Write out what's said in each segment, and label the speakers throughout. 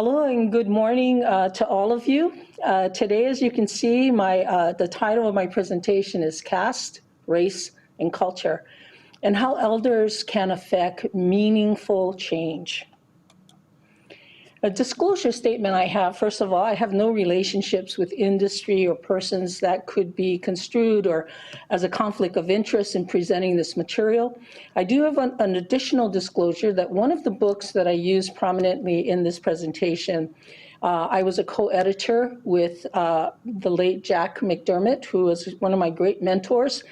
Speaker 1: Hello and good morning to all of you. Today, as you can see, the title of my presentation is Caste, Race, and Culture, and how elders can affect meaningful change. A disclosure statement I have, first of all, I have no relationships with industry or persons that could be construed or as a conflict of interest in presenting this material. I do have an additional disclosure that one of the books that I use prominently in this presentation, I was a co-editor with the late Jack McDermott, who was one of my great mentors,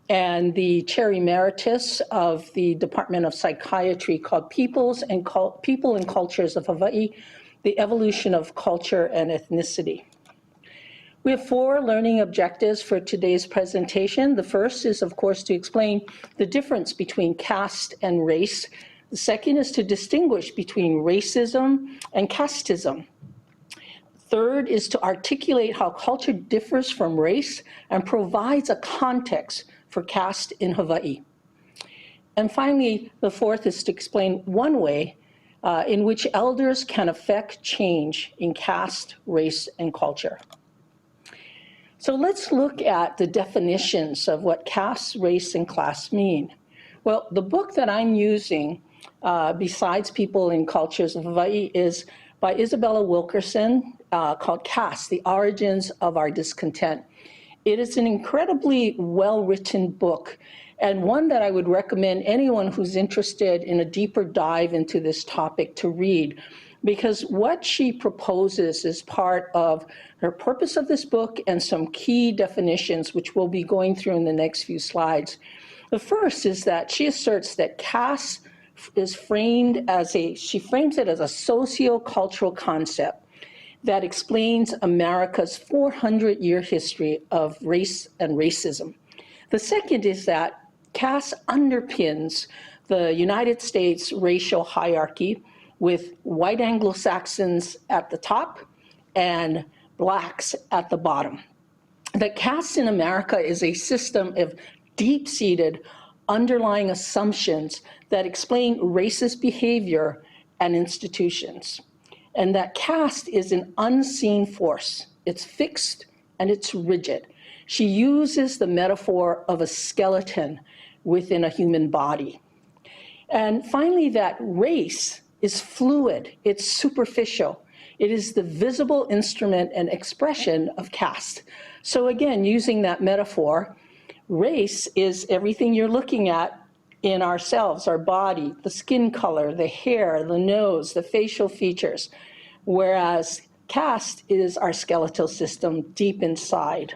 Speaker 1: and the chair emeritus of the Department of Psychiatry, called People and Cultures of Hawaii, the Evolution of Culture and Ethnicity. We have 4 learning objectives for today's presentation. The first is, of course, to explain the difference between caste and race. The second is to distinguish between racism and casteism. Third is to articulate how culture differs from race and provides a context for caste in Hawaii. And finally, the fourth is to explain one way in which elders can affect change in caste, race, and culture. So let's look at the definitions of what caste, race, and class mean. Well, the book that I'm using, besides People and Cultures of Hawaii, is by Isabella Wilkerson, called Caste, The Origins of Our Discontent. It is an incredibly well-written book, and one that I would recommend anyone who's interested in a deeper dive into this topic to read, because what she proposes is part of her purpose of this book and some key definitions, which we'll be going through in the next few slides. The first is that she asserts that caste is framed as she frames it as a socio-cultural concept that explains America's 400-year history of race and racism. The second is that caste underpins the United States racial hierarchy, with white Anglo-Saxons at the top and blacks at the bottom. That caste in America is a system of deep-seated underlying assumptions that explain racist behavior and institutions. And that caste is an unseen force. It's fixed and it's rigid. She uses the metaphor of a skeleton within a human body. And finally, that race is fluid, it's superficial. It is the visible instrument and expression of caste. So again, using that metaphor, race is everything you're looking at in ourselves, our body, the skin color, the hair, the nose, the facial features, whereas caste is our skeletal system deep inside.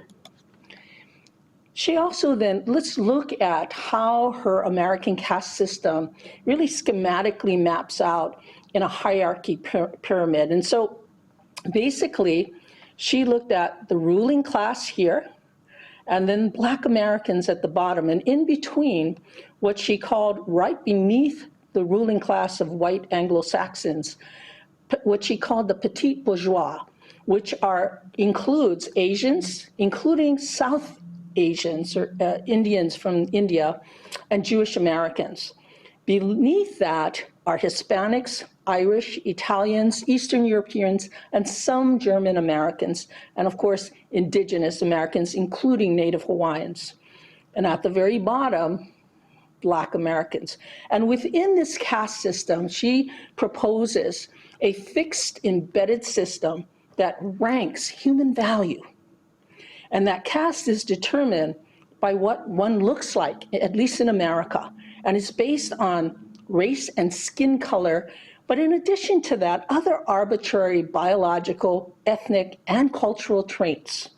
Speaker 1: She also then, let's look at how her American caste system really schematically maps out in a hierarchy pyramid. And so basically, she looked at the ruling class here, and then Black Americans at the bottom, and in between, what she called right beneath the ruling class of white Anglo-Saxons, what she called the petit bourgeois, which includes Asians, including South Asians or Indians from India, and Jewish Americans. Beneath that are Hispanics, Irish, Italians, Eastern Europeans, and some German Americans, and of course, indigenous Americans, including Native Hawaiians. And at the very bottom, Black Americans. And within this caste system, she proposes a fixed embedded system that ranks human value. And that caste is determined by what one looks like, at least in America. And it's based on race and skin color, but in addition to that, other arbitrary biological, ethnic, and cultural traits.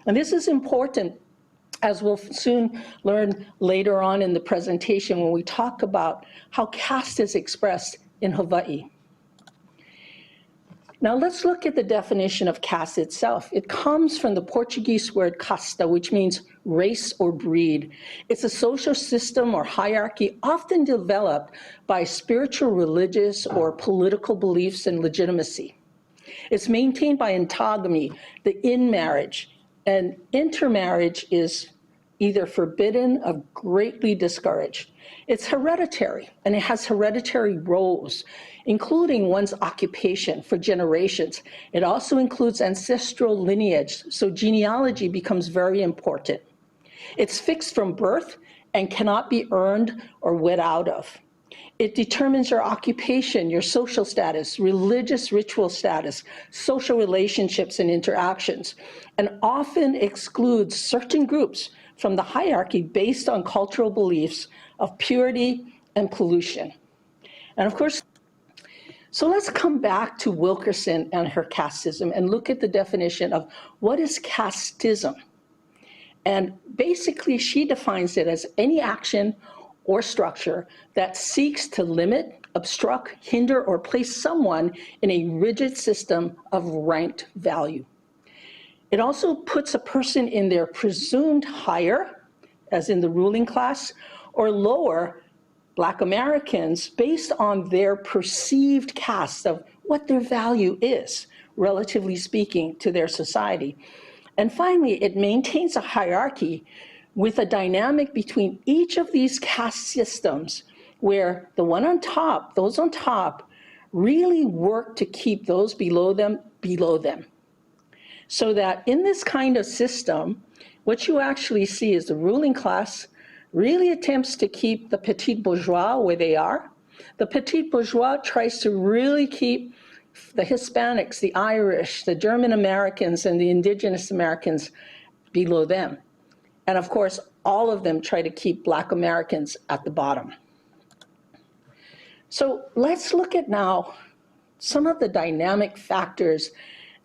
Speaker 1: And this is important, as we'll soon learn later on in the presentation when we talk about how caste is expressed in Hawaii. Now let's look at the definition of caste itself. It comes from the Portuguese word casta, which means race or breed. It's a social system or hierarchy often developed by spiritual, religious, or political beliefs and legitimacy. It's maintained by entogamy, the in-marriage, and intermarriage is either forbidden or greatly discouraged. It's hereditary, and it has hereditary roles, including one's occupation for generations. It also includes ancestral lineage, so genealogy becomes very important. It's fixed from birth and cannot be earned or wed out of. It determines your occupation, your social status, religious ritual status, social relationships and interactions, and often excludes certain groups from the hierarchy based on cultural beliefs of purity and pollution. And of course, so let's come back to Wilkerson and her casteism and look at the definition of what is casteism. And basically, she defines it as any action or structure that seeks to limit, obstruct, hinder, or place someone in a rigid system of ranked value. It also puts a person in their presumed higher, as in the ruling class, or lower, Black Americans, based on their perceived caste of what their value is, relatively speaking, to their society. And finally, it maintains a hierarchy with a dynamic between each of these caste systems where the one on top, those on top, really work to keep those below them. So that in this kind of system, what you actually see is the ruling class really attempts to keep the petit bourgeois where they are. The petit bourgeois tries to really keep the Hispanics, the Irish, the German Americans, and the indigenous Americans below them. And of course, all of them try to keep Black Americans at the bottom. So let's look at now some of the dynamic factors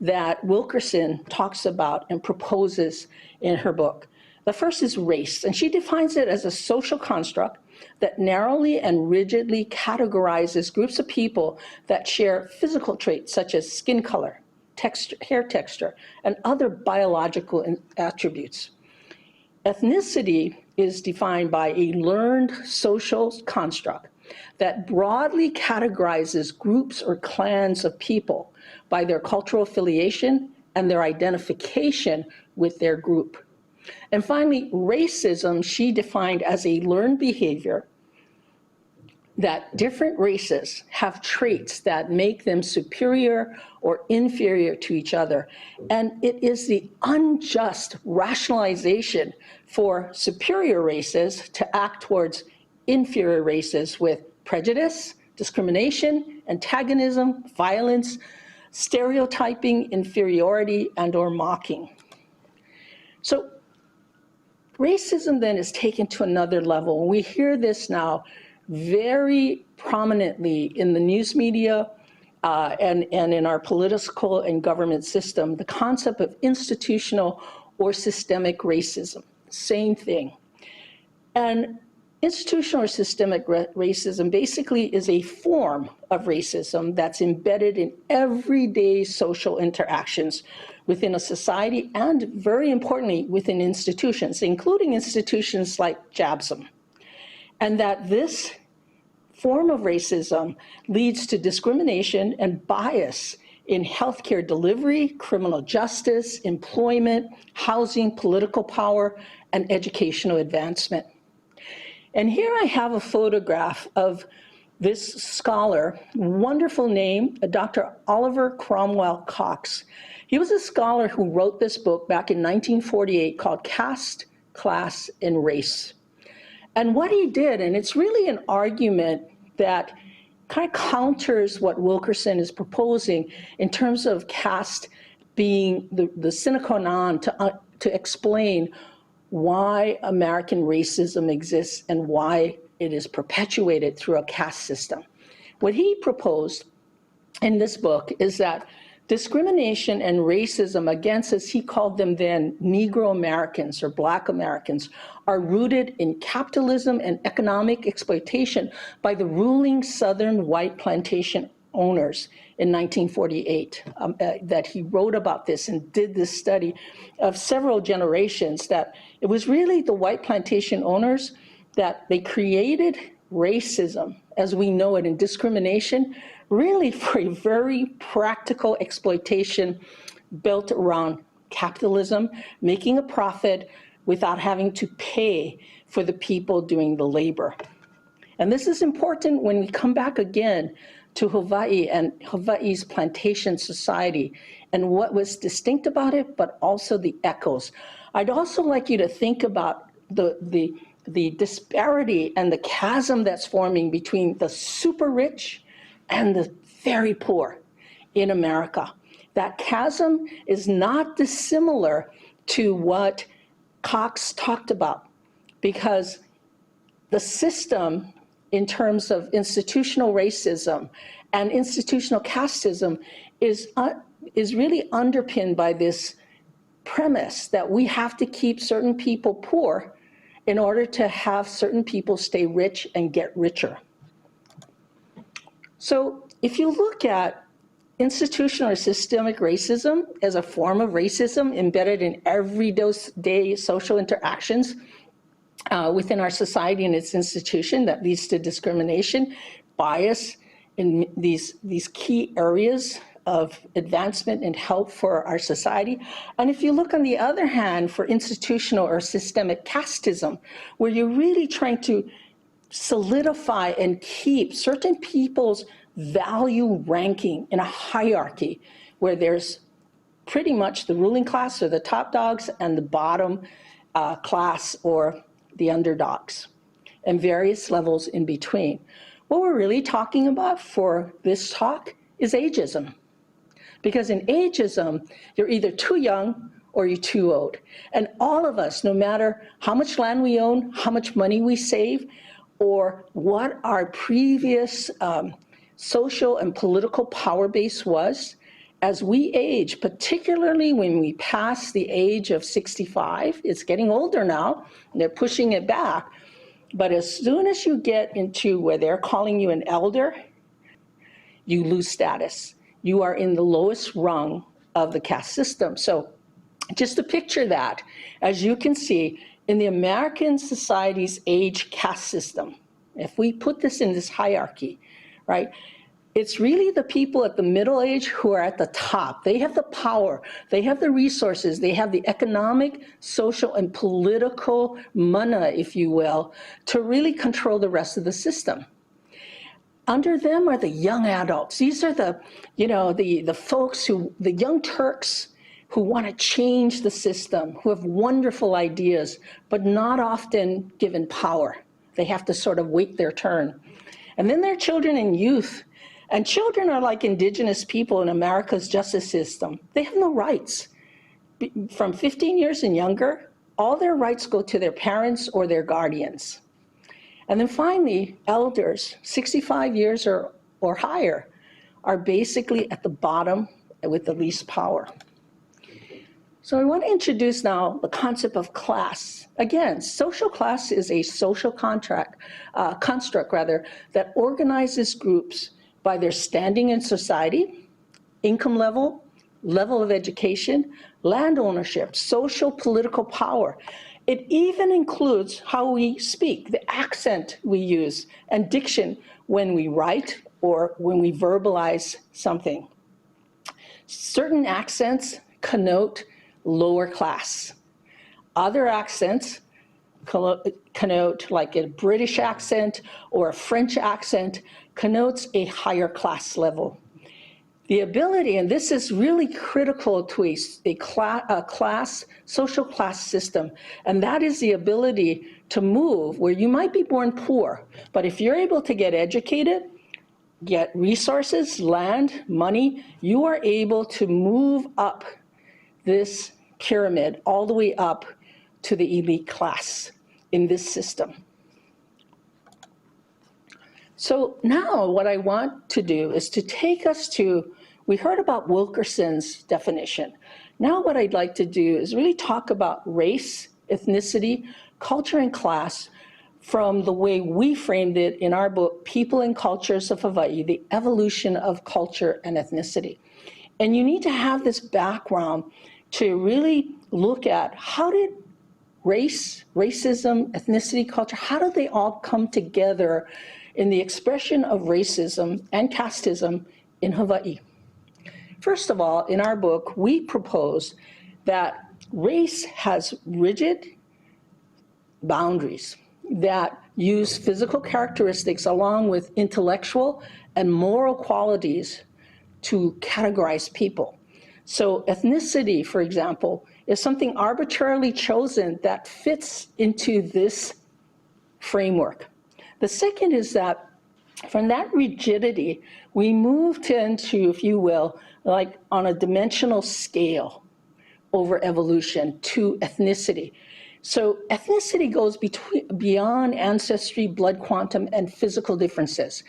Speaker 1: that Wilkerson talks about and proposes in her book. The first is race, and she defines it as a social construct that narrowly and rigidly categorizes groups of people that share physical traits such as skin color, hair texture, and other biological attributes. Ethnicity is defined by a learned social construct that broadly categorizes groups or clans of people by their cultural affiliation and their identification with their group. And finally, racism she defined as a learned behavior that different races have traits that make them superior or inferior to each other. And it is the unjust rationalization for superior races to act towards inferior races with prejudice, discrimination, antagonism, violence, stereotyping, inferiority, and/or mocking. So racism then is taken to another level. We hear this now very prominently in the news media and in our political and government system, the concept of institutional or systemic racism, same thing. And institutional or systemic racism basically is a form of racism that's embedded in everyday social interactions within a society and, very importantly, within institutions, including institutions like JABSOM. And that this form of racism leads to discrimination and bias in healthcare delivery, criminal justice, employment, housing, political power, and educational advancement. And here I have a photograph of this scholar, wonderful name, Dr. Oliver Cromwell Cox. He was a scholar who wrote this book back in 1948 called Caste, Class, and Race. And what he did, and it's really an argument that kind of counters what Wilkerson is proposing in terms of caste being the sine qua non to explain why American racism exists and why it is perpetuated through a caste system. What he proposed in this book is that discrimination and racism against, as he called them then, Negro Americans or Black Americans, are rooted in capitalism and economic exploitation by the ruling Southern white plantation owners in 1948, that he wrote about this and did this study of several generations, that it was really the white plantation owners that they created racism as we know it, and discrimination, really for a very practical exploitation built around capitalism, making a profit, without having to pay for the people doing the labor. And this is important when we come back again to Hawaii and Hawaii's plantation society and what was distinct about it, but also the echoes. I'd also like you to think about the disparity and the chasm that's forming between the super rich and the very poor in America. That chasm is not dissimilar to what Cox talked about, because the system in terms of institutional racism and institutional casteism is really underpinned by this premise that we have to keep certain people poor in order to have certain people stay rich and get richer. So if you look at institutional or systemic racism as a form of racism embedded in everyday social interactions within our society and its institution that leads to discrimination, bias in these key areas of advancement and help for our society. And if you look on the other hand for institutional or systemic casteism, where you're really trying to solidify and keep certain people's value ranking in a hierarchy where there's pretty much the ruling class or the top dogs and the bottom class or the underdogs and various levels in between. What we're really talking about for this talk is ageism. Because in ageism, you're either too young or you're too old. And all of us, no matter how much land we own, how much money we save, or what our previous social and political power base was, as we age, particularly when we pass the age of 65, it's getting older now, and they're pushing it back, but as soon as you get into where they're calling you an elder, you lose status. You are in the lowest rung of the caste system. So just to picture that, as you can see, in the American society's age caste system, if we put this in this hierarchy, right, it's really the people at the middle age who are at the top. They have the power, they have the resources, they have the economic, social, and political mana, if you will, to really control the rest of the system. Under them are the young adults. These are the, the folks who, the young Turks who want to change the system, who have wonderful ideas, but not often given power. They have to sort of wait their turn. And then there are children and youth. And children are like indigenous people in America's justice system. They have no rights. From 15 years and younger, all their rights go to their parents or their guardians. And then finally, elders, 65 years or higher, are basically at the bottom with the least power. So I want to introduce now the concept of class. Again, social class is a social construct that organizes groups by their standing in society, income level, level of education, land ownership, social political power. It even includes how we speak, the accent we use, and diction when we write or when we verbalize something. Certain accents connote lower class. Other accents connote, like a British accent or a French accent, connotes a higher class level. The ability, and this is really critical to a social class system, and that is the ability to move where you might be born poor, but if you're able to get educated, get resources, land, money, you are able to move up this pyramid all the way up to the elite class in this system. So now what I want to do is to take us to, we heard about Wilkerson's definition. Now what I'd like to do is really talk about race, ethnicity, culture, and class from the way we framed it in our book, People and Cultures of Hawaii, the Evolution of Culture and Ethnicity. And you need to have this background to really look at how did race, racism, ethnicity, culture, how do they all come together in the expression of racism and casteism in Hawaii? First of all, in our book, we propose that race has rigid, boundaries that use physical characteristics along with intellectual and moral qualities to categorize people. So ethnicity, for example, is something arbitrarily chosen that fits into this framework. The second is that from that rigidity, we moved into, if you will, like on a dimensional scale over evolution to ethnicity. So ethnicity goes beyond ancestry, blood quantum, and physical differences.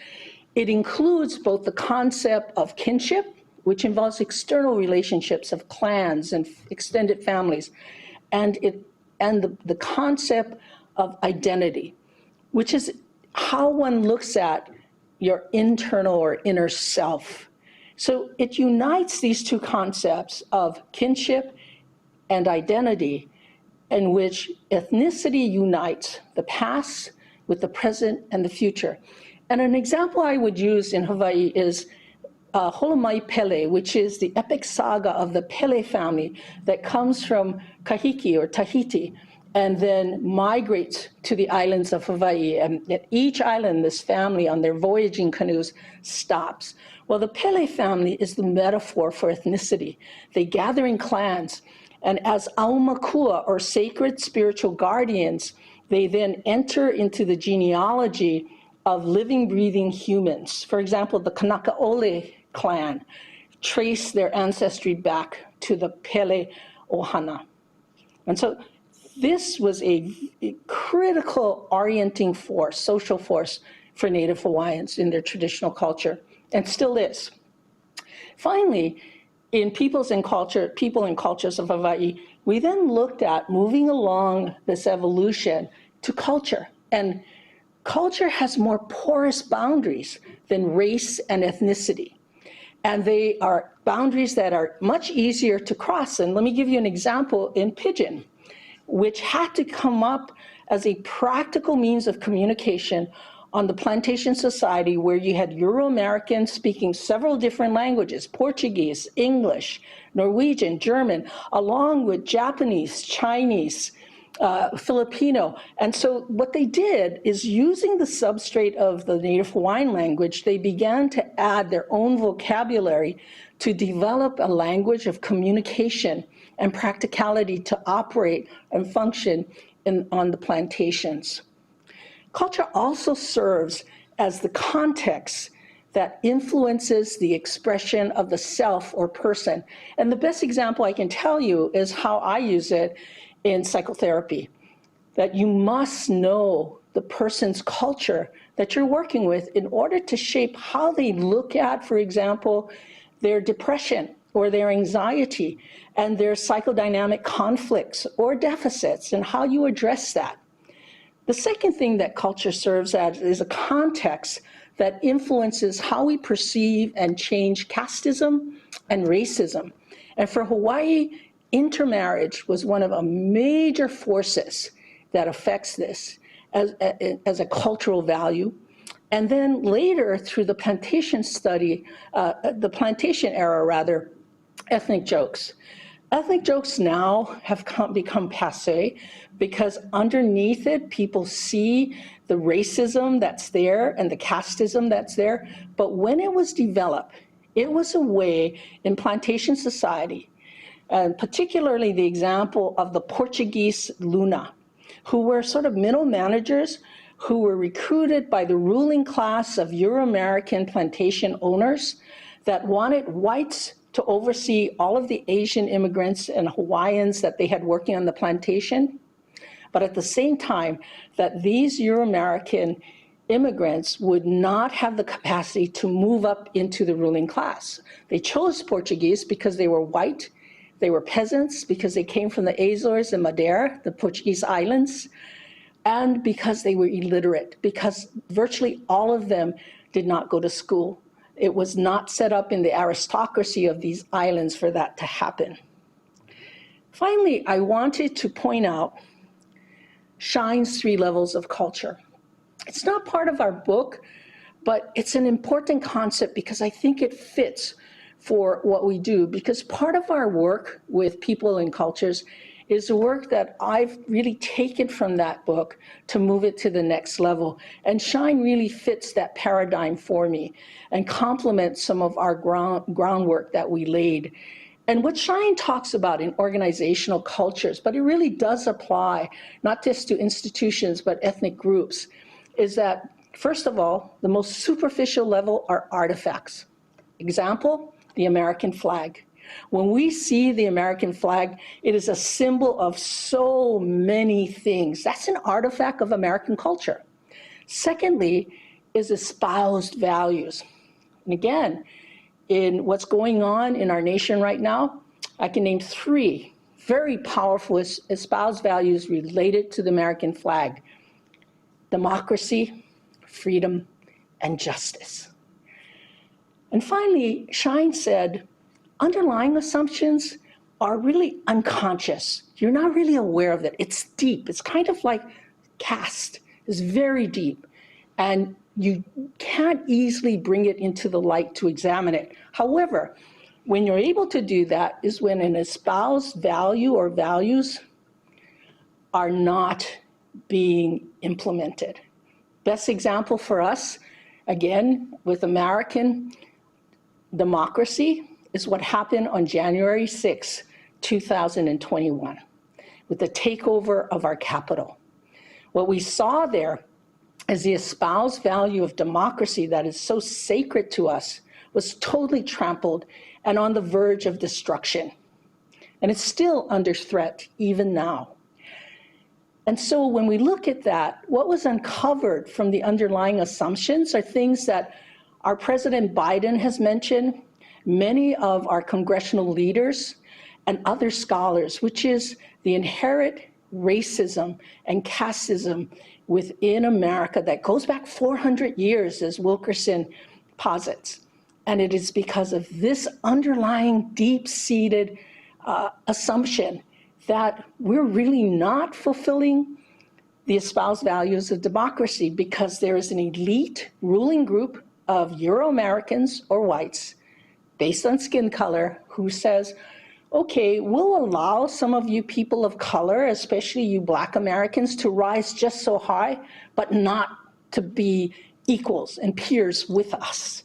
Speaker 1: It includes both the concept of kinship, which involves external relationships of clans and extended families, and the concept of identity, which is how one looks at your internal or inner self. So it unites these two concepts of kinship and identity, in which ethnicity unites the past with the present and the future. And an example I would use in Hawaii is Holomai Pele, which is the epic saga of the Pele family that comes from Kahiki or Tahiti and then migrates to the islands of Hawaii. And at each island, this family on their voyaging canoes stops. Well, the Pele family is the metaphor for ethnicity. They gather in clans, and as aumakua, or sacred spiritual guardians, they then enter into the genealogy of living, breathing humans. For example, the Kanakaole clan trace their ancestry back to the Pele Ohana. And so this was a critical orienting force, social force for Native Hawaiians in their traditional culture, and still is. Finally, in people and cultures of Hawaii, we then looked at moving along this evolution to culture. And culture has more porous boundaries than race and ethnicity. And they are boundaries that are much easier to cross. And let me give you an example in Pidgin, which had to come up as a practical means of communication on the plantation society, where you had Euro-Americans speaking several different languages, Portuguese, English, Norwegian, German, along with Japanese, Chinese, Filipino. And so what they did is, using the substrate of the Native Hawaiian language, they began to add their own vocabulary to develop a language of communication and practicality to operate and function on the plantations. Culture also serves as the context that influences the expression of the self or person. And the best example I can tell you is how I use it in psychotherapy, that you must know the person's culture that you're working with in order to shape how they look at, for example, their depression or their anxiety and their psychodynamic conflicts or deficits, and how you address that. The second thing that culture serves as is a context that influences how we perceive and change casteism and racism. And for Hawaii, intermarriage was one of a major forces that affects this as a cultural value. And then later, through the plantation era rather, ethnic jokes. Ethnic jokes now have become passé because underneath it, people see the racism that's there and the casteism that's there. But when it was developed, it was a way in plantation society, and particularly the example of the Portuguese Luna, who were sort of middle managers who were recruited by the ruling class of Euro-American plantation owners that wanted whites to oversee all of the Asian immigrants and Hawaiians that they had working on the plantation. But at the same time, that these Euro-American immigrants would not have the capacity to move up into the ruling class. They chose Portuguese because they were white. They were peasants because they came from the Azores and Madeira, the Portuguese islands, and because they were illiterate, because virtually all of them did not go to school. It was not set up in the aristocracy of these islands for that to happen. Finally, I wanted to point out Shine's 3 levels of culture. It's not part of our book, but it's an important concept because I think it fits for what we do, because part of our work with people and cultures is a work that I've really taken from that book to move it to the next level. And Shine really fits that paradigm for me and complements some of our groundwork that we laid. And what Shine talks about in organizational cultures, but it really does apply not just to institutions, but ethnic groups, is that, first of all, the most superficial level are artifacts. Example, the American flag. When we see the American flag, it is a symbol of so many things. That's an artifact of American culture. Secondly, is espoused values. And again, in what's going on in our nation right now, I can name 3 very powerful espoused values related to the American flag: democracy, freedom, and justice. And finally, Shine said, underlying assumptions are really unconscious. You're not really aware of it. It's deep. It's kind of like caste. It's very deep. And you can't easily bring it into the light to examine it. However, when you're able to do that is when an espoused value or values are not being implemented. Best example for us, again, with American democracy, is what happened on January 6, 2021, with the takeover of our capital. What we saw there is the espoused value of democracy that is so sacred to us was totally trampled and on the verge of destruction. And it's still under threat even now. And so when we look at that, what was uncovered from the underlying assumptions are things that our President Biden has mentioned, many of our congressional leaders and other scholars, which is the inherent racism and casteism within America that goes back 400 years, as Wilkerson posits. And it is because of this underlying deep-seated assumption that we're really not fulfilling the espoused values of democracy, because there is an elite ruling group of Euro-Americans or whites based on skin color who says, okay, we'll allow some of you people of color, especially you Black Americans, to rise just so high, but not to be equals and peers with us.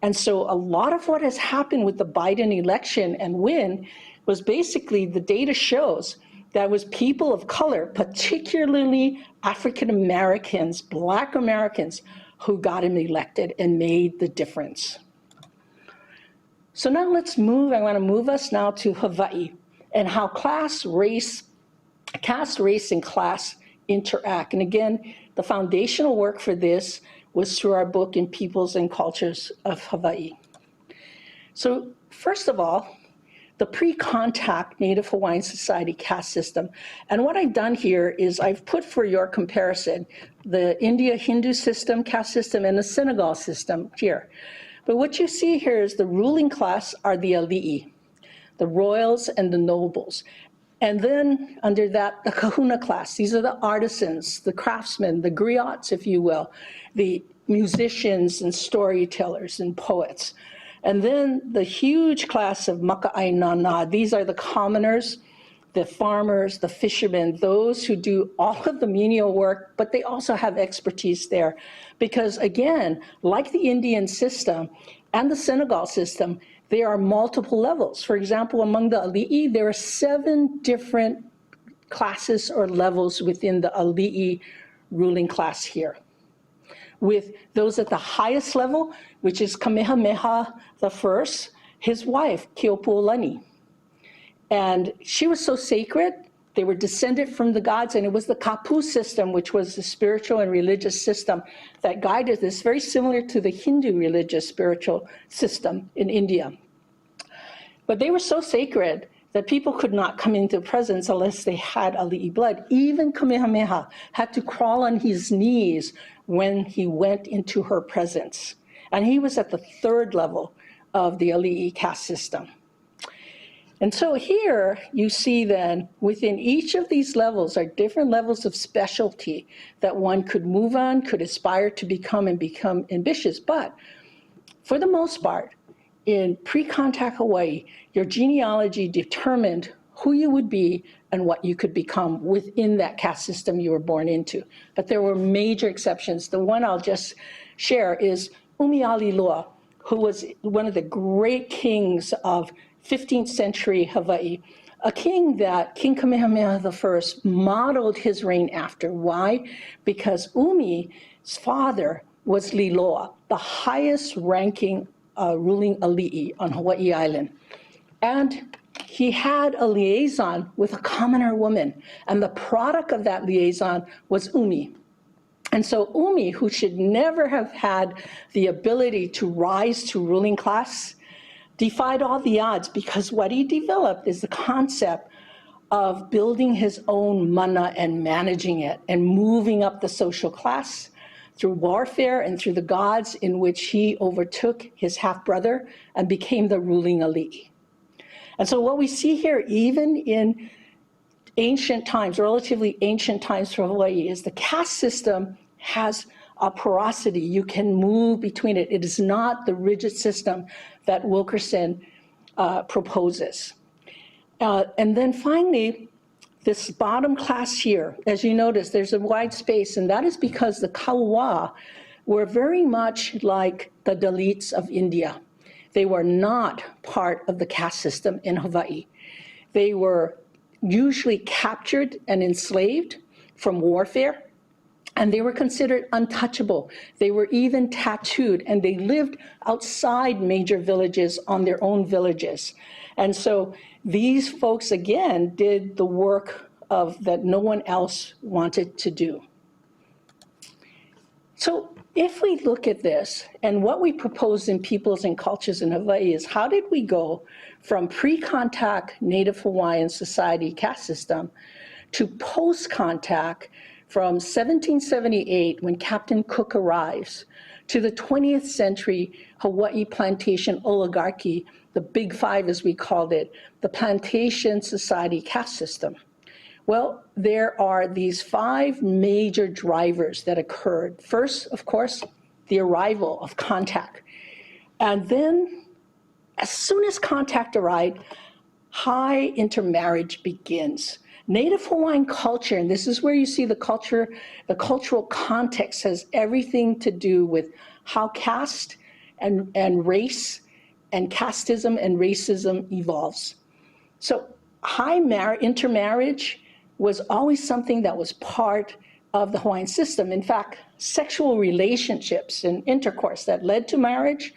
Speaker 1: And so a lot of what has happened with the Biden election and win was basically, the data shows that it was people of color, particularly African Americans, Black Americans, who got him elected and made the difference. So now let's move, I want to move us now to Hawaii and how caste, race, and class interact. And again, the foundational work for this was through our book in Peoples and Cultures of Hawaii. So first of all, the pre-contact Native Hawaiian Society caste system. And what I've done here is I've put for your comparison the India Hindu system, caste system, and the Senegal system here. But what you see here is the ruling class are the ali'i, the royals and the nobles. And then under that, the kahuna class. These are the artisans, the craftsmen, the griots, if you will, the musicians and storytellers and poets. And then the huge class of maka'ainana. These are the commoners, the farmers, the fishermen, those who do all of the menial work, but they also have expertise there. Because again, like the Indian system and the Senegal system, there are multiple levels. For example, among the ali'i, there are 7 different classes or levels within the ali'i ruling class here. With those at the highest level, which is Kamehameha I, his wife, Keopuolani. And she was so sacred, they were descended from the gods, and it was the Kapu system, which was the spiritual and religious system that guided this, very similar to the Hindu religious spiritual system in India. But they were so sacred that people could not come into presence unless they had ali'i blood. Even Kamehameha had to crawl on his knees when he went into her presence. And he was at the 3rd level of the ali'i caste system. And so here you see then within each of these levels are different levels of specialty that one could move on, could aspire to become and become ambitious. But for the most part, in pre-contact Hawaii, your genealogy determined who you would be and what you could become within that caste system you were born into. But there were major exceptions. The one I'll just share is Umialilua, who was one of the great kings of 15th century Hawaii, a king that King Kamehameha I modeled his reign after. Why? Because Umi's father was Liloa, the highest ranking ruling ali'i on Hawaii Island. And he had a liaison with a commoner woman, and the product of that liaison was Umi. And so Umi, who should never have had the ability to rise to ruling class, defied all the odds, because what he developed is the concept of building his own mana and managing it and moving up the social class through warfare and through the gods, in which he overtook his half-brother and became the ruling ali'i. And so what we see here, even in ancient times, relatively ancient times for Hawaii, is the caste system has a porosity. You can move between it. It is not the rigid system that Wilkerson proposes. And then finally, this bottom class here, as you notice, there's a wide space, and that is because the Kaua were very much like the Dalits of India. They were not part of the caste system in Hawaii. They were usually captured and enslaved from warfare, and they were considered untouchable. They were even tattooed, and they lived outside major villages on their own villages. And so these folks, again, did the work that no one else wanted to do. So if we look at this, and what we propose in Peoples and Cultures in Hawaii is, how did we go from pre-contact Native Hawaiian society caste system to post-contact from 1778, when Captain Cook arrives, to the 20th century Hawaii plantation oligarchy, the Big Five as we called it, the plantation society caste system? Well, there are these 5 major drivers that occurred. First, of course, the arrival of contact. And then, as soon as contact arrived, high intermarriage begins. Native Hawaiian culture, and this is where you see the culture, the cultural context has everything to do with how caste and race and casteism and racism evolves. So high intermarriage was always something that was part of the Hawaiian system. In fact, sexual relationships and intercourse that led to marriage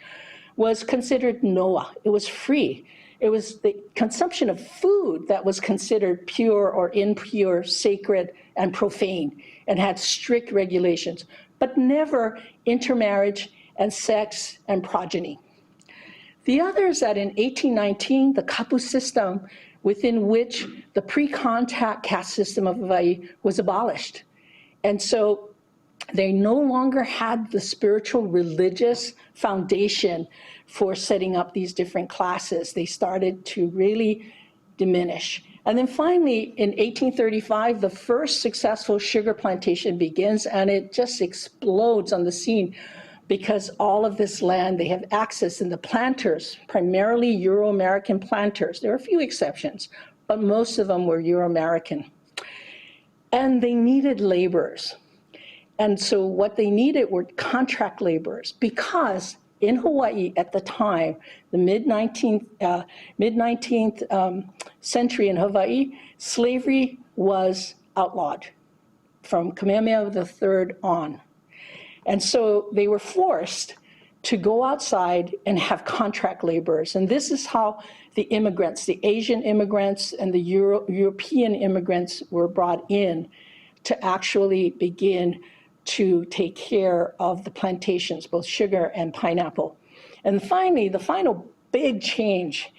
Speaker 1: was considered noa. It was free. It was the consumption of food that was considered pure or impure, sacred, and profane, and had strict regulations, but never intermarriage and sex and progeny. The other is that in 1819, the Kapu system, within which the pre-contact caste system of Hawaii was abolished. And so they no longer had the spiritual religious foundation for setting up these different classes. They started to really diminish. And then finally, in 1835, the first successful sugar plantation begins, and it just explodes on the scene, because all of this land they have access, and the planters, primarily Euro-American planters, there are a few exceptions, but most of them were Euro-American. And they needed laborers. And so what they needed were contract laborers, because in Hawaii at the time, the mid-19th century in Hawaii, slavery was outlawed from Kamehameha III on. And so they were forced to go outside and have contract laborers. And this is how the immigrants, the Asian immigrants and the European immigrants were brought in to actually begin to take care of the plantations, both sugar and pineapple. And finally, the final big change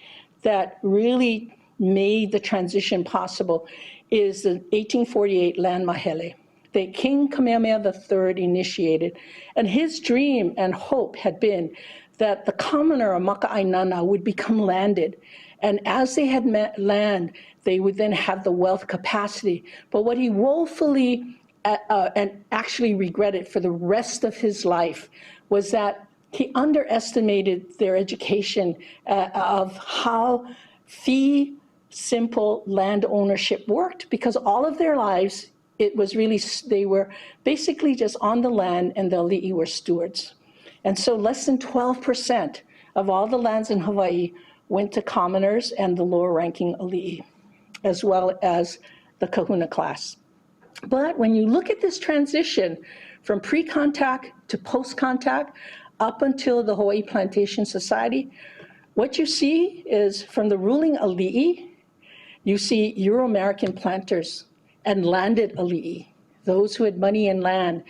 Speaker 1: that really made the transition possible is the 1848 land mahele that King Kamehameha III initiated. And his dream and hope had been that the commoner of Maka'ainana would become landed. And as they had land, they would then have the wealth capacity. But what he woefully and actually regretted for the rest of his life was that he underestimated their education of how fee simple land ownership worked, because all of their lives, it was really, they were basically just on the land, and the ali'i were stewards. And so less than 12% of all the lands in Hawaii went to commoners and the lower ranking ali'i, as well as the kahuna class. But when you look at this transition from pre-contact to post-contact up until the Hawaii Plantation Society, what you see is from the ruling ali'i, you see Euro-American planters and landed ali'i. Those who had money and land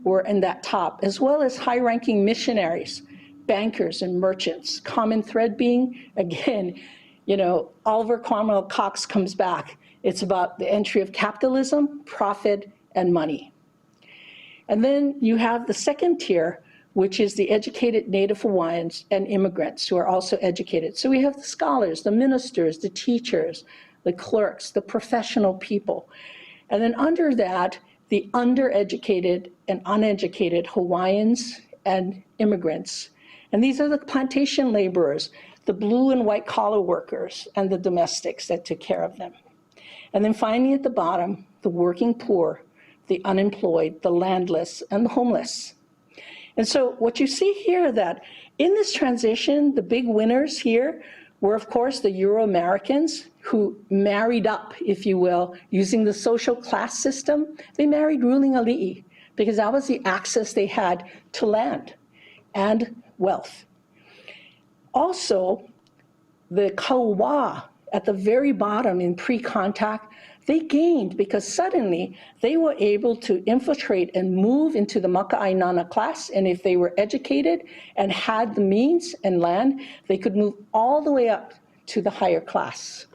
Speaker 1: were in that top, as well as high-ranking missionaries, bankers, and merchants. Common thread being, again, you know, Oliver Cromwell Cox comes back. It's about the entry of capitalism, profit, and money. And then you have the second tier, which is the educated Native Hawaiians and immigrants who are also educated. So we have the scholars, the ministers, the teachers, the clerks, the professional people. And then under that, the undereducated and uneducated Hawaiians and immigrants. And these are the plantation laborers, the blue and white collar workers, and the domestics that took care of them. And then finally at the bottom, the working poor, the unemployed, the landless, and the homeless. And so what you see here that in this transition, the big winners here were, of course, the Euro-Americans who married up, if you will, using the social class system. They married ruling ali'i because that was the access they had to land and wealth. Also, the kauwa at the very bottom in pre-contact, they gained because suddenly they were able to infiltrate and move into the maka'ainana class, and if they were educated and had the means and land, they could move all the way up to the higher class.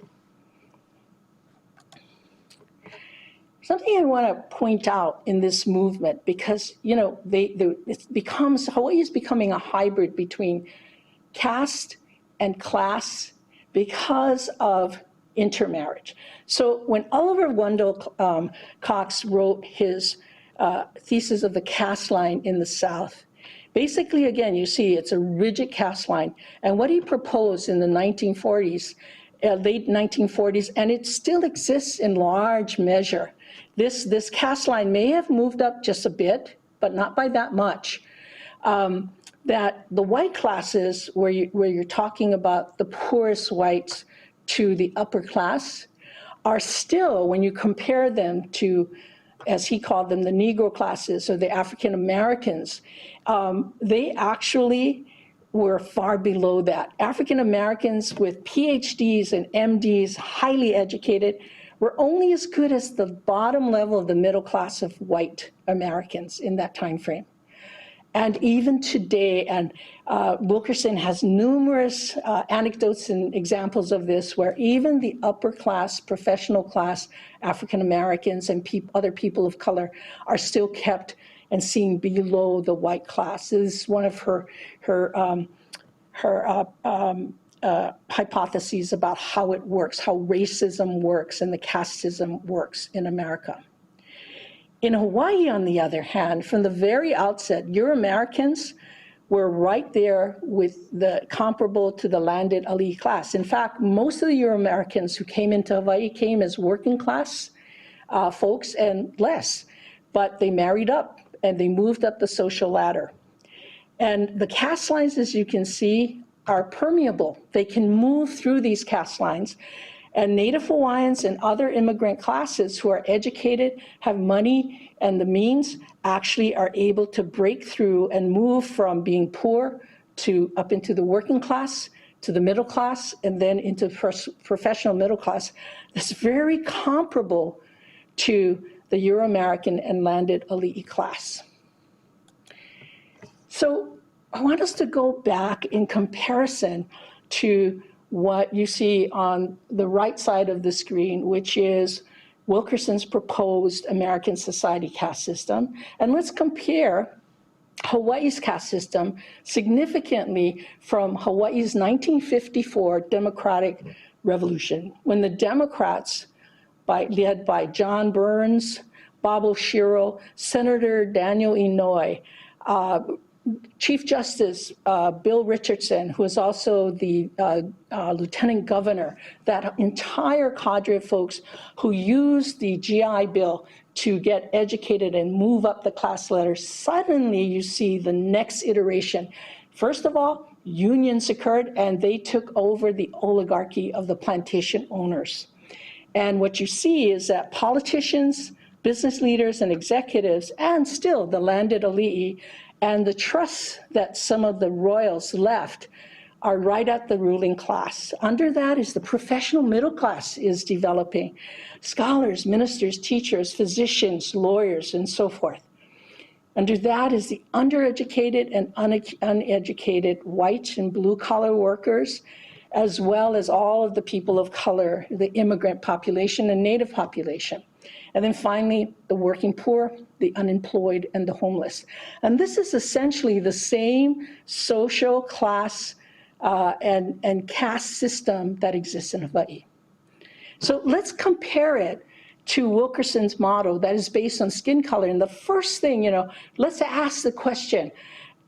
Speaker 1: Something I want to point out in this movement, because you know Hawaii is becoming a hybrid between caste and class because of intermarriage. So when Oliver Wendell Cox wrote his thesis of the caste line in the South, basically, again, you see it's a rigid caste line. And what he proposed in the 1940s, late 1940s, and it still exists in large measure. This caste line may have moved up just a bit, but not by that much. That the white classes, where you're talking about the poorest whites to the upper class, are still, when you compare them to, as he called them, the Negro classes or the African Americans, they actually were far below that. African Americans with PhDs and MDs, highly educated, were only as good as the bottom level of the middle class of white Americans in that time frame. And even today, and Wilkerson has numerous anecdotes and examples of this, where even the upper class, professional class, African Americans and other people of color are still kept and seen below the white class. This is one of her hypotheses about how it works, how racism works and the casteism works in America. In Hawaii, on the other hand, from the very outset, Euro-Americans were right there with the comparable to the landed ali'i class. In fact, most of the Euro-Americans who came into Hawaii came as working class folks and less, but they married up and they moved up the social ladder. And the caste lines, as you can see, are permeable. They can move through these caste lines. And Native Hawaiians and other immigrant classes who are educated, have money and the means, actually are able to break through and move from being poor to up into the working class, to the middle class, and then into professional middle class. That's very comparable to the Euro-American and landed ali'i class. So I want us to go back in comparison to what you see on the right side of the screen, which is Wilkerson's proposed American society caste system. And let's compare Hawaii's caste system significantly from Hawaii's 1954 Democratic Revolution, when the Democrats, led by John Burns, Bob O'Shiro, Senator Daniel Inouye, Chief Justice Bill Richardson, who is also the Lieutenant Governor, that entire cadre of folks who used the GI Bill to get educated and move up the class ladder, suddenly you see the next iteration. First of all, unions occurred and they took over the oligarchy of the plantation owners. And what you see is that politicians, business leaders and executives, and still the landed elite, and the trusts that some of the royals left are right at the ruling class. Under that is the professional middle class is developing. Scholars, ministers, teachers, physicians, lawyers, and so forth. Under that is the undereducated and uneducated white and blue collar workers, as well as all of the people of color, the immigrant population and native population. And then finally, the working poor, the unemployed, and the homeless. And this is essentially the same social class and caste system that exists in Hawaii. So let's compare it to Wilkerson's model that is based on skin color. And the first thing, let's ask the question,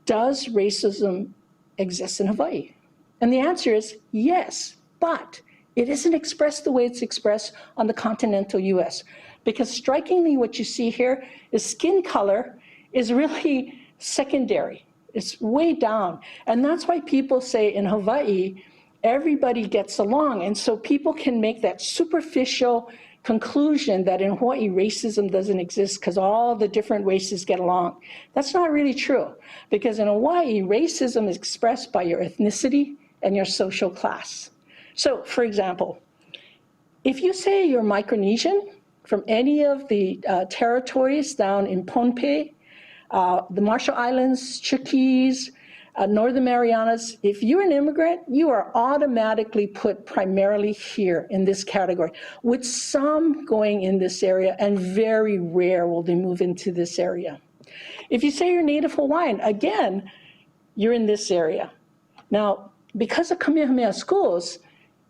Speaker 1: does racism exist in Hawaii? And the answer is yes, but it isn't expressed the way it's expressed on the continental US. Because strikingly, what you see here is skin color is really secondary. It's way down. And that's why people say in Hawaii, everybody gets along. And so people can make that superficial conclusion that in Hawaii, racism doesn't exist because all the different races get along. That's not really true. Because in Hawaii, racism is expressed by your ethnicity and your social class. So, for example, if you say you're Micronesian, from any of the territories down in Pohnpei, the Marshall Islands, Chukis, Northern Marianas, if you're an immigrant, you are automatically put primarily here in this category, with some going in this area, and very rare will they move into this area. If you say you're Native Hawaiian, again, you're in this area. Now, because of Kamehameha schools,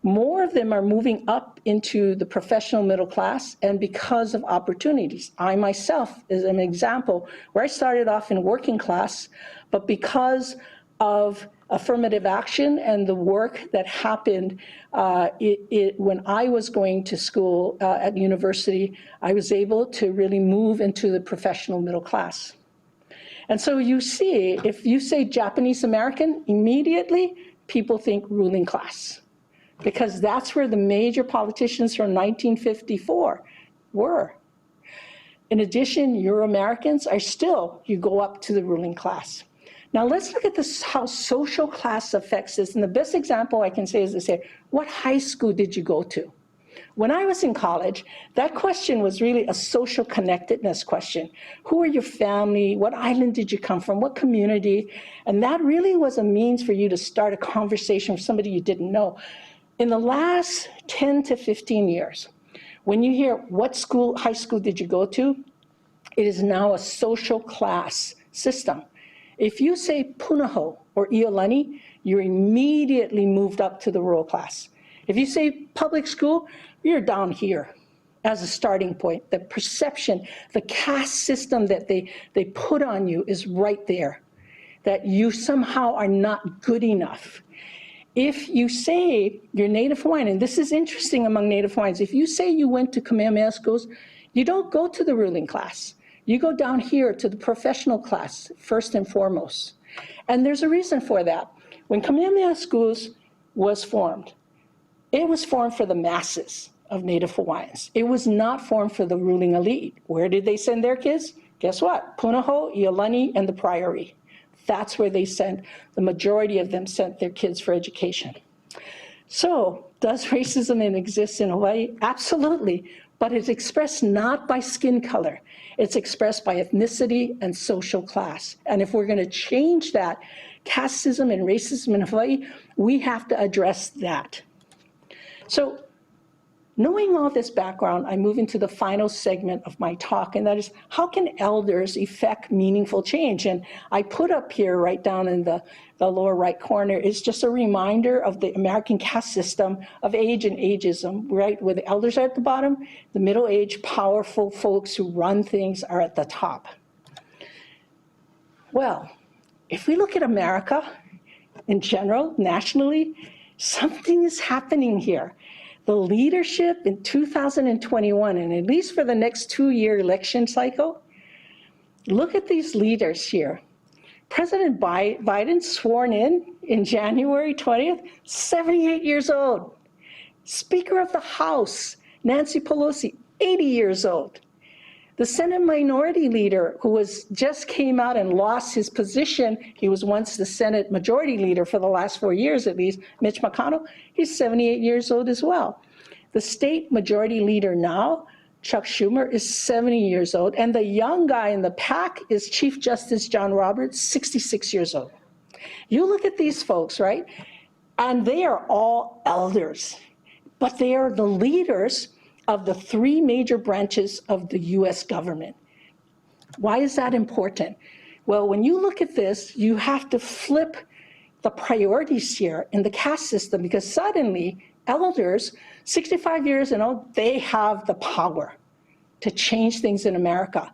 Speaker 1: more of them are moving up into the professional middle class, and because of opportunities. I myself is an example where I started off in working class, but because of affirmative action and the work that happened when I was going to school at university, I was able to really move into the professional middle class. And so you see, if you say Japanese American, immediately people think ruling class, because that's where the major politicians from 1954 were. In addition, Euro-Americans are still, you go up to the ruling class. Now let's look at this, how social class affects this. And the best example I can say is to say, what high school did you go to? When I was in college, that question was really a social connectedness question. Who are your family? What island did you come from? What community? And that really was a means for you to start a conversation with somebody you didn't know. In the last 10 to 15 years, when you hear what school, high school did you go to, it is now a social class system. If you say Punahou or Iolani, you're immediately moved up to the rural class. If you say public school, you're down here as a starting point. The perception, the caste system that they put on you is right there, that you somehow are not good enough. If you say you're Native Hawaiian, and this is interesting among Native Hawaiians, if you say you went to Kamehameha schools, you don't go to the ruling class. You go down here to the professional class, first and foremost. And there's a reason for that. When Kamehameha schools was formed, it was formed for the masses of Native Hawaiians. It was not formed for the ruling elite. Where did they send their kids? Guess what? Punahou, Iolani, and the Priory. That's where they sent, the majority of them sent their kids for education. So, does racism exist in Hawaii? Absolutely, but it's expressed not by skin color. It's expressed by ethnicity and social class. And if we're going to change that, casteism and racism in Hawaii, we have to address that. So, knowing all this background, I move into the final segment of my talk, and that is, how can elders effect meaningful change? And I put up here, right down in the lower right corner, is just a reminder of the American caste system of age and ageism, right? Where the elders are at the bottom, the middle-aged, powerful folks who run things are at the top. Well, if we look at America in general, nationally, something is happening here. The leadership in 2021, and at least for the next 2-year election cycle, look at these leaders here. President Biden sworn in January 20th, 78 years old. Speaker of the House, Nancy Pelosi, 80 years old. The Senate Minority Leader, who just came out and lost his position, he was once the Senate Majority Leader for the last 4 years at least, Mitch McConnell, he's 78 years old as well. The State Majority Leader now, Chuck Schumer, is 70 years old, and the young guy in the pack is Chief Justice John Roberts, 66 years old. You look at these folks, right, and they are all elders, but they are the leaders of the 3 major branches of the US government. Why is that important? Well, when you look at this, you have to flip the priorities here in the caste system, because suddenly elders, 65 years and old, they have the power to change things in America.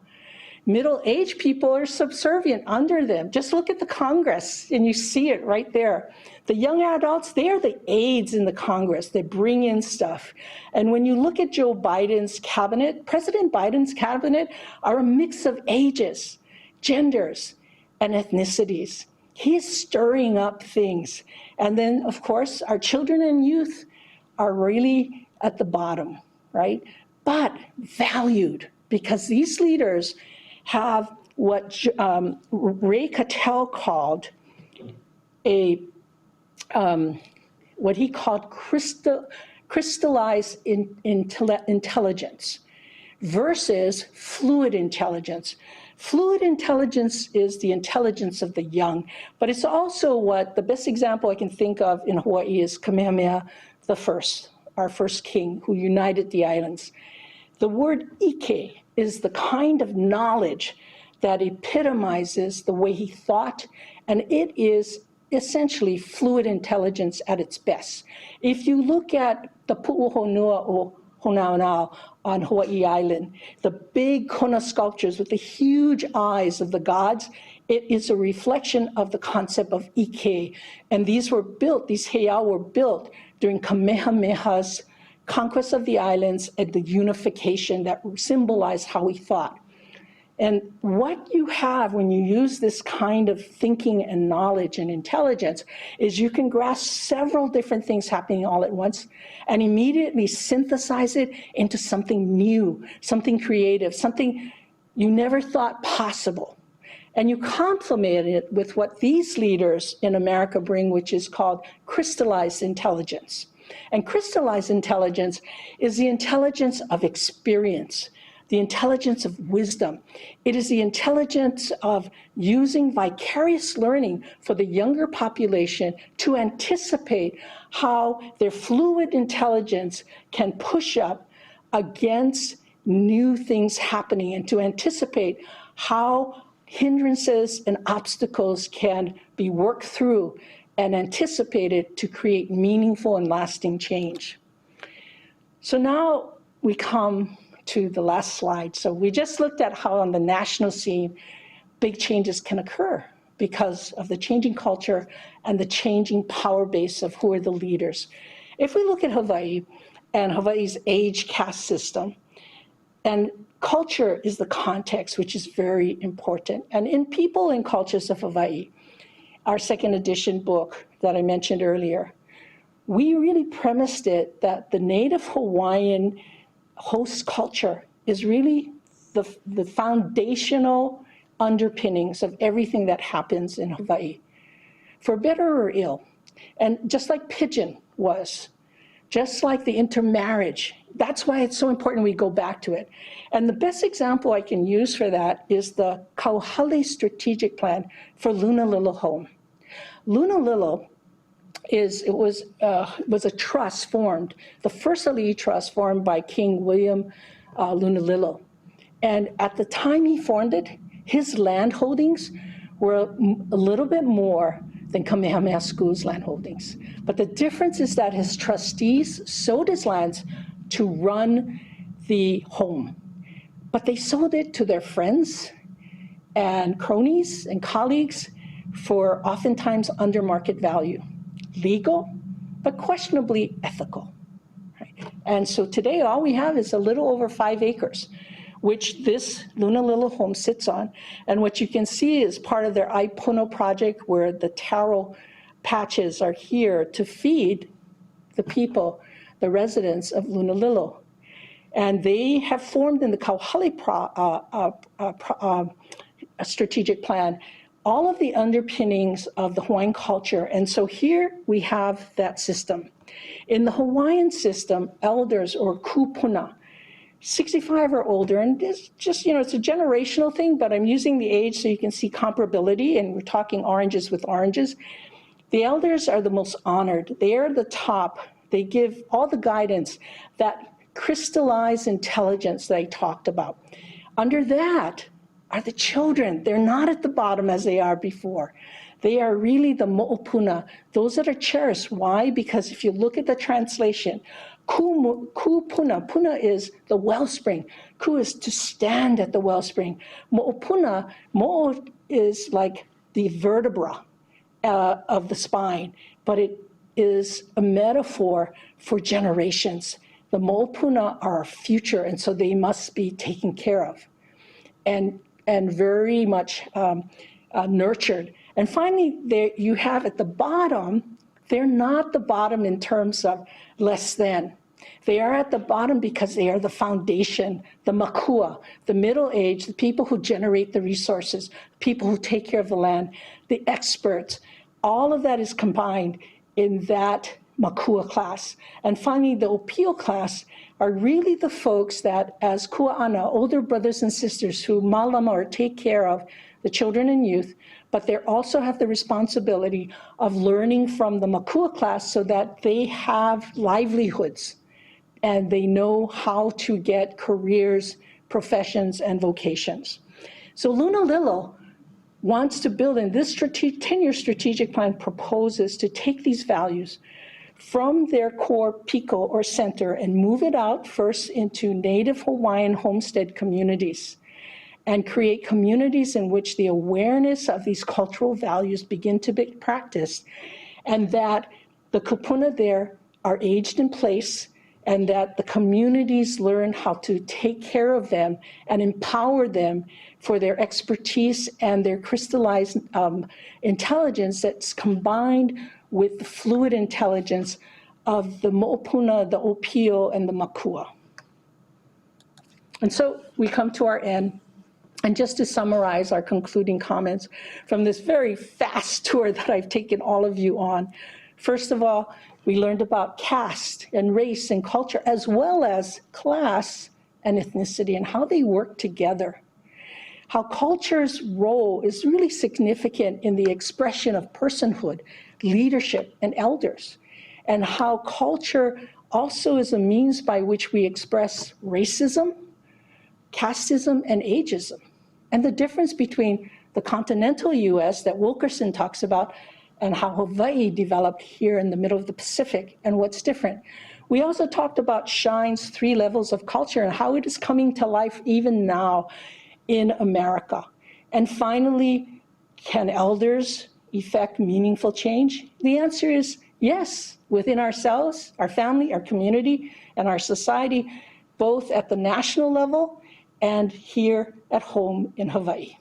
Speaker 1: Middle-aged people are subservient under them. Just look at the Congress and you see it right there. The young adults, they are the aides in the Congress. They bring in stuff. And when you look at Joe Biden's cabinet, President Biden's cabinet are a mix of ages, genders, and ethnicities. He's stirring up things. And then, of course, our children and youth are really at the bottom, right? But valued, because these leaders have what Ray Cattell called what he called crystallized intelligence versus fluid intelligence. Fluid intelligence is the intelligence of the young, but it's also what the best example I can think of in Hawaii is Kamehameha I, our first king who united the islands. The word ike is the kind of knowledge that epitomizes the way he thought, and it is essentially fluid intelligence at its best. If you look at the Pu'uhonua o Honaunau on Hawaii Island, the big kona sculptures with the huge eyes of the gods, it is a reflection of the concept of ike. And these were built, these heiau were built during Kamehameha's conquest of the islands and the unification that symbolized how he thought. And what you have when you use this kind of thinking and knowledge and intelligence is you can grasp several different things happening all at once and immediately synthesize it into something new, something creative, something you never thought possible. And you complement it with what these leaders in America bring, which is called crystallized intelligence. And crystallized intelligence is the intelligence of experience, the intelligence of wisdom. It is the intelligence of using vicarious learning for the younger population to anticipate how their fluid intelligence can push up against new things happening and to anticipate how hindrances and obstacles can be worked through and anticipated to create meaningful and lasting change. So now we come to the last slide. So we just looked at how on the national scene, big changes can occur because of the changing culture and the changing power base of who are the leaders. If we look at Hawaii and Hawaii's age caste system, and culture is the context, which is very important. And in People and Cultures of Hawaii, our second edition book that I mentioned earlier, we really premised it that the Native Hawaiian host culture is really the foundational underpinnings of everything that happens in Hawaii, for better or ill. And just like Pidgin was, just like the intermarriage, that's why it's so important we go back to it. And the best example I can use for that is the Kauhale strategic plan for Lunalilo Home. Lunalilo was a trust formed, the first ali'i trust formed by King William Lunalilo. And at the time he formed it, his land holdings were a little bit more than Kamehameha School's land holdings. But the difference is that his trustees sold his lands to run the home. But they sold it to their friends and cronies and colleagues for oftentimes under market value, legal, but questionably ethical. Right? And so today all we have is a little over 5 acres, which this Lunalilo home sits on. And what you can see is part of their Aipuno project, where the taro patches are here to feed the people, the residents of Lunalilo. And they have formed in the Kauhale strategic plan all of the underpinnings of the Hawaiian culture. And so here we have that system. In the Hawaiian system, elders or kupuna, 65 or older, and it's just, it's a generational thing, but I'm using the age so you can see comparability, and we're talking oranges with oranges. The elders are the most honored. They are the top. They give all the guidance, that crystallized intelligence that I talked about. Under that are the children. They're not at the bottom as they are before. They are really the mo'opuna, those that are cherished. Why? Because if you look at the translation, ku puna, puna is the wellspring. Ku is to stand at the wellspring. Mo'opuna, mo is like the vertebra of the spine, but it is a metaphor for generations. The mo'opuna are our future, and so they must be taken care of and very much nurtured. And finally, there you have at the bottom, they're not the bottom in terms of less than. They are at the bottom because they are the foundation, the makua, the middle age, the people who generate the resources, people who take care of the land, the experts. All of that is combined in that makua class. And finally, the opio class are really the folks that, as kua'ana, older brothers and sisters who malama or take care of the children and youth, but they also have the responsibility of learning from the makua class so that they have livelihoods and they know how to get careers, professions, and vocations. So Lunalilo wants to build, and this 10-year strategic plan proposes to take these values from their core piko or center and move it out first into Native Hawaiian homestead communities and create communities in which the awareness of these cultural values begin to be practiced, and that the kupuna there are aged in place, and that the communities learn how to take care of them and empower them for their expertise and their crystallized intelligence that's combined with the fluid intelligence of the mo'opuna, the opio, and the makua. And so we come to our end. And just to summarize our concluding comments from this very fast tour that I've taken all of you on, first of all, we learned about caste and race and culture, as well as class and ethnicity, and how they work together. How culture's role is really significant in the expression of personhood, leadership, and elders, and how culture also is a means by which we express racism, casteism, and ageism, and the difference between the continental US that Wilkerson talks about and how Hawaii developed here in the middle of the Pacific and what's different. We also talked about Shine's 3 levels of culture and how it is coming to life even now in America. And finally, can elders effect meaningful change? The answer is yes, within ourselves, our family, our community, and our society, both at the national level and here at home in Hawaii.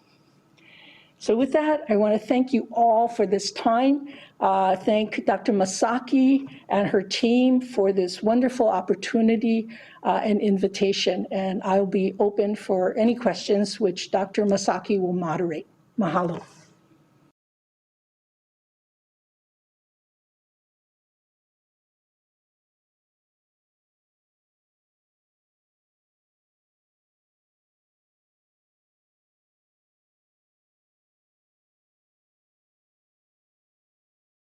Speaker 1: So with that, I want to thank you all for this time. Thank Dr. Masaki and her team for this wonderful opportunity and invitation. And I'll be open for any questions which Dr. Masaki will moderate. Mahalo.